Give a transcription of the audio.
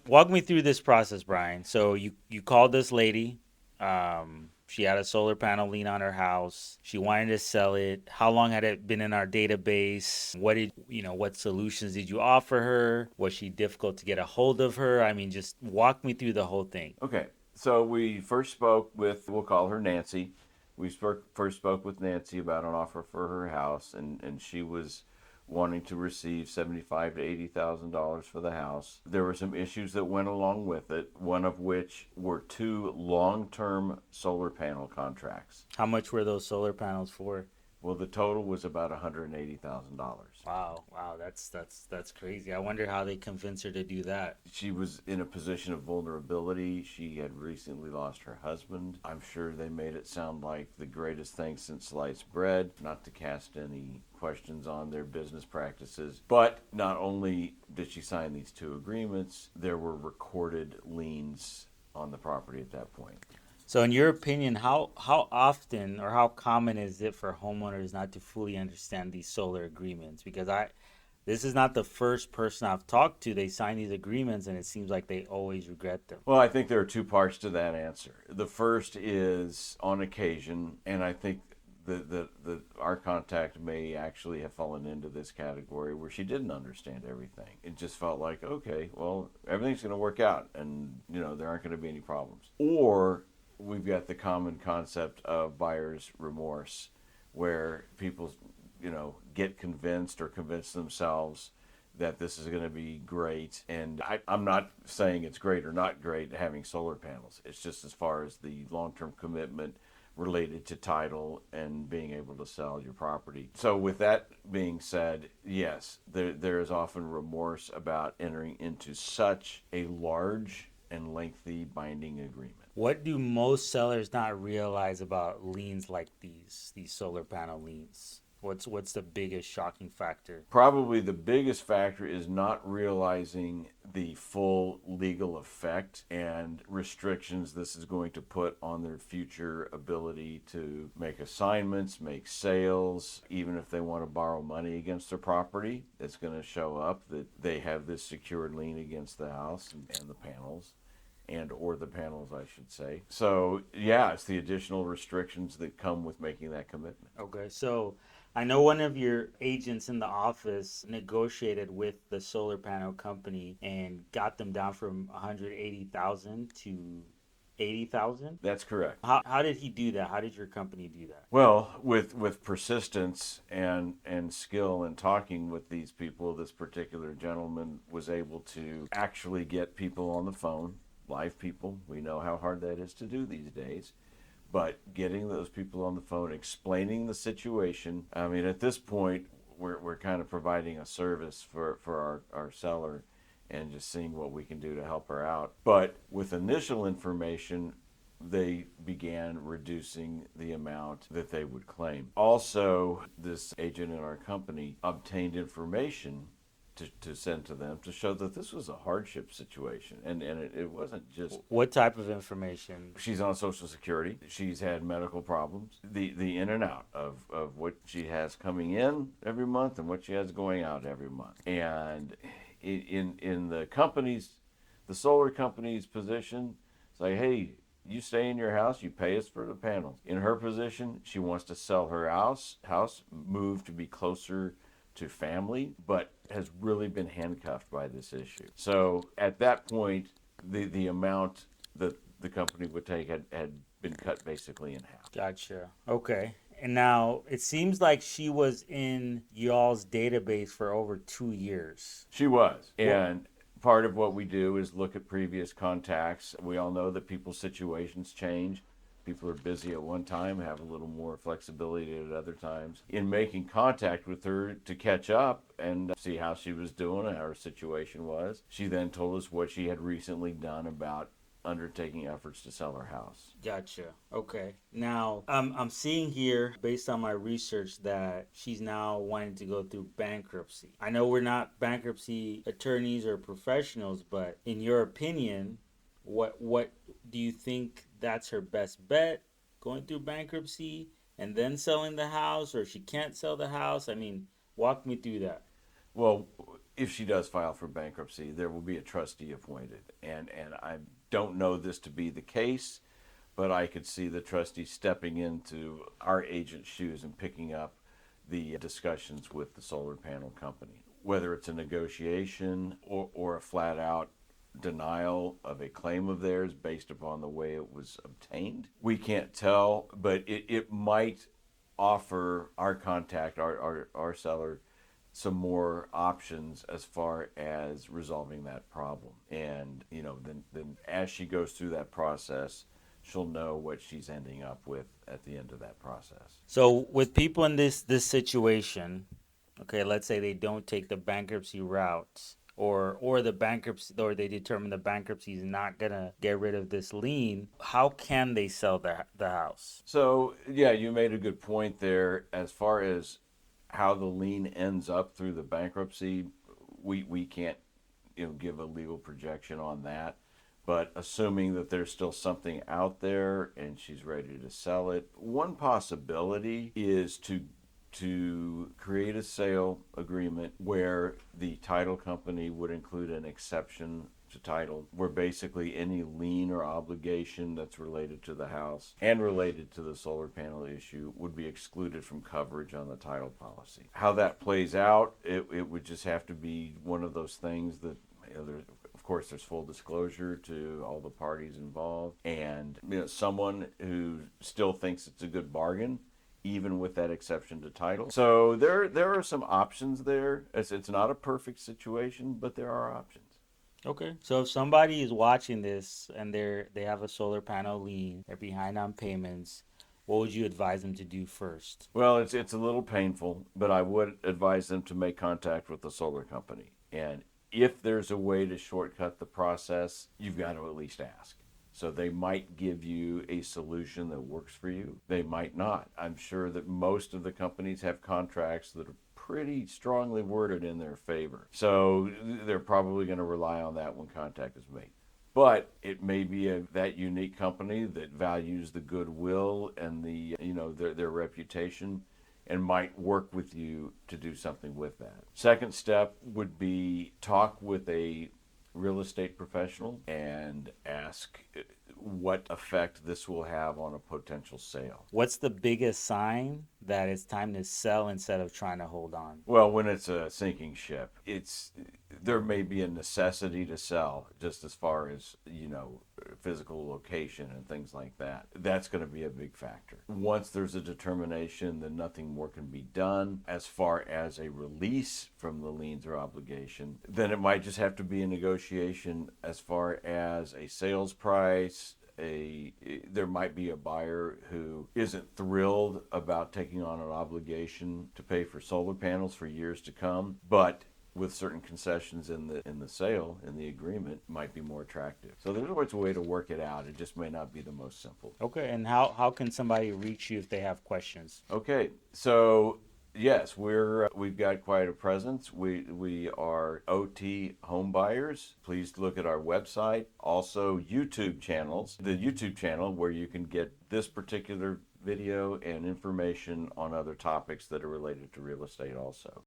Walk me through this process, Brian. So you called this lady. She had a solar panel lien on her house. She wanted to sell it. How long had it been in our database? What solutions did you offer her? Was she difficult to get a hold of her? I mean, just walk me through the whole thing. Okay, so we first spoke with, we'll call her Nancy. First spoke with Nancy about an offer for her house, and she was wanting to receive $75 to $80,000 for the house. There were some issues that went along with it. One of which were two long-term solar panel contracts. How much were those solar panels for? Well, the total was about $180,000. Wow, wow, that's crazy. I wonder how they convinced her to do that. She was in a position of vulnerability. She had recently lost her husband. I'm sure they made it sound like the greatest thing since sliced bread, not to cast any questions on their business practices. But not only did she sign these two agreements, there were recorded liens on the property at that point. So, in your opinion, how often or how common is it for homeowners not to fully understand these solar agreements? Because this is not the first person I've talked to. They sign these agreements, and it seems like they always regret them. Well, I think there are two parts to that answer. The first is on occasion, and I think that our contact may actually have fallen into this category where she didn't understand everything. It just felt like, okay, well, everything's going to work out, and there aren't going to be any problems. Or we've got the common concept of buyer's remorse, where people, get convinced or convince themselves that this is going to be great. And I'm not saying it's great or not great having solar panels. It's just as far as the long-term commitment related to title and being able to sell your property. So with that being said, yes, there is often remorse about entering into such a large and lengthy binding agreement. What do most sellers not realize about liens like these solar panel liens? What's the biggest shocking factor? Probably the biggest factor is not realizing the full legal effect and restrictions this is going to put on their future ability to make assignments, make sales, even if they want to borrow money against their property. It's going to show up that they have this secured lien against the house and the panels, and or the panels, I should say. So yeah, it's the additional restrictions that come with making that commitment. Okay, so I know one of your agents in the office negotiated with the solar panel company and got them down from 180,000 to 80,000. That's correct. How did he do that? How did your company do that? Well, with persistence and skill in talking with these people, this particular gentleman was able to actually get people on the phone, live people. We know how hard that is to do these days. But getting those people on the phone, explaining the situation. I mean, at this point, we're kind of providing a service for our seller and just seeing what we can do to help her out. But with initial information, they began reducing the amount that they would claim. Also, this agent in our company obtained information to send to them to show that this was a hardship situation. And it wasn't just, What type of information? she's on Social Security, she's had medical problems, the in and out of what she has coming in every month and what she has going out every month. And in the solar company's position, say, hey, you stay in your house, you pay us for the panels. In her position, she wants to sell her house, move to be closer to family, but has really been handcuffed by this issue. So at that point, the amount that the company would take had been cut basically in half. Gotcha. Okay. And now it seems like she was in y'all's database for over 2 years. She was. What? And part of what we do is look at previous contacts. We all know that people's situations change. People are busy at one time, have a little more flexibility at other times. In making contact with her to catch up and see how she was doing and how her situation was, she then told us what she had recently done about undertaking efforts to sell her house. Gotcha. Okay. Now, I'm seeing here, based on my research, that she's now wanting to go through bankruptcy. I know we're not bankruptcy attorneys or professionals, but in your opinion, what do you think that's her best bet? Going through bankruptcy and then selling the house, or she can't sell the house? I mean, walk me through that. Well, if she does file for bankruptcy, there will be a trustee appointed. And I don't know this to be the case, but I could see the trustee stepping into our agent's shoes and picking up the discussions with the solar panel company. Whether it's a negotiation or a flat out denial of a claim of theirs based upon the way it was obtained, we can't tell, but it might offer our contact, our seller, some more options as far as resolving that problem. And then as she goes through that process, she'll know what she's ending up with at the end of that process. So with people in this situation, okay, let's say they don't take the bankruptcy route, or the bankruptcy, or they determine the bankruptcy is not gonna get rid of this lien, how can they sell the house? So yeah, you made a good point there. As far as how the lien ends up through the bankruptcy, we can't give a legal projection on that. But assuming that there's still something out there and she's ready to sell it, one possibility is to create a sale agreement where the title company would include an exception to title, where basically any lien or obligation that's related to the house and related to the solar panel issue would be excluded from coverage on the title policy. How that plays out, it would just have to be one of those things that, of course, there's full disclosure to all the parties involved, and someone who still thinks it's a good bargain, even with that exception to title. So there are some options there. It's not a perfect situation, but there are options. Okay. So if somebody is watching this and they have a solar panel lien, they're behind on payments, what would you advise them to do first? Well, it's a little painful, but I would advise them to make contact with the solar company. And if there's a way to shortcut the process, you've got to at least ask. So they might give you a solution that works for you. They might not. I'm sure that most of the companies have contracts that are pretty strongly worded in their favor. So they're probably going to rely on that when contact is made. But it may be that unique company that values the goodwill and their reputation, and might work with you to do something with that. Second step would be talk with a real estate professional and ask what effect this will have on a potential sale. What's the biggest sign that it's time to sell instead of trying to hold on? Well, when it's a sinking ship, there may be a necessity to sell, just as far as physical location and things like that. That's going to be a big factor. Once there's a determination that nothing more can be done as far as a release from the liens or obligation, then it might just have to be a negotiation as far as a sales price. There might be a buyer who isn't thrilled about taking on an obligation to pay for solar panels for years to come, but with certain concessions in the sale, in the agreement, might be more attractive. So there's always a way to work it out. It just may not be the most simple. Okay, and how can somebody reach you if they have questions? Okay, so yes, we've got quite a presence. We are OT home buyers. Please look at our website. Also, YouTube channels. The YouTube channel where you can get this particular video and information on other topics that are related to real estate also.